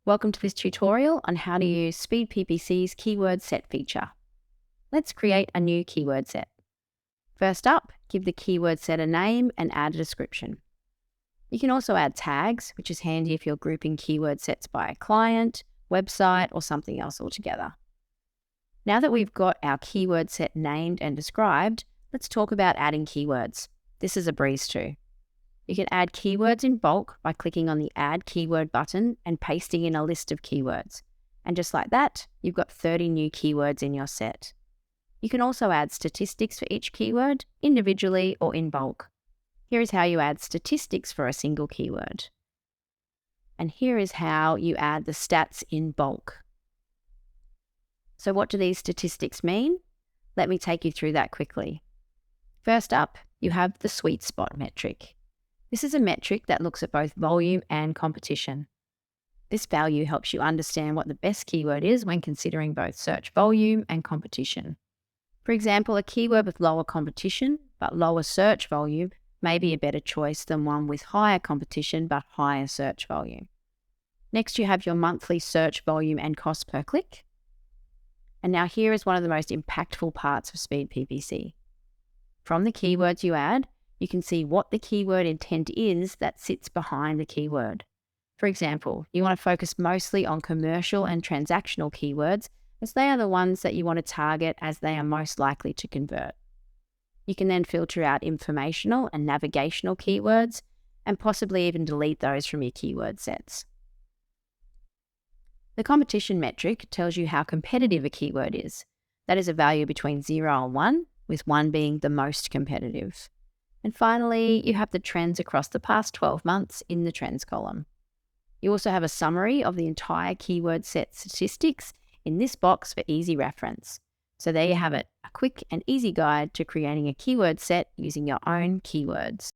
Welcome to this tutorial on how to use Speed PPC's keyword set feature. Let's create a new keyword set. First up, give the keyword set a name and add a description. You can also add tags, which is handy if you're grouping keyword sets by a client, website, or something else altogether. Now that we've got our keyword set named and described, let's talk about adding keywords. This is a breeze too. You can add keywords in bulk by clicking on the Add Keyword button and pasting in a list of keywords. And just like that, you've got 30 new keywords in your set. You can also add statistics for each keyword, individually or in bulk. Here is how you add statistics for a single keyword. And here is how you add the stats in bulk. So what do these statistics mean? Let me take you through that quickly. First up, you have the sweet spot metric. This is a metric that looks at both volume and competition. This value helps you understand what the best keyword is when considering both search volume and competition. For example, a keyword with lower competition but lower search volume may be a better choice than one with higher competition but higher search volume. Next, you have your monthly search volume and cost per click. And now here is one of the most impactful parts of Speed PPC. From the keywords you add, you can see what the keyword intent is that sits behind the keyword. For example, you want to focus mostly on commercial and transactional keywords as they are the ones that you want to target as they are most likely to convert. You can then filter out informational and navigational keywords and possibly even delete those from your keyword sets. The competition metric tells you how competitive a keyword is. That is a value between 0 and 1, with 1 being the most competitive. And finally, you have the trends across the past 12 months in the trends column. You also have a summary of the entire keyword set statistics in this box for easy reference. So there you have it, a quick and easy guide to creating a keyword set using your own keywords.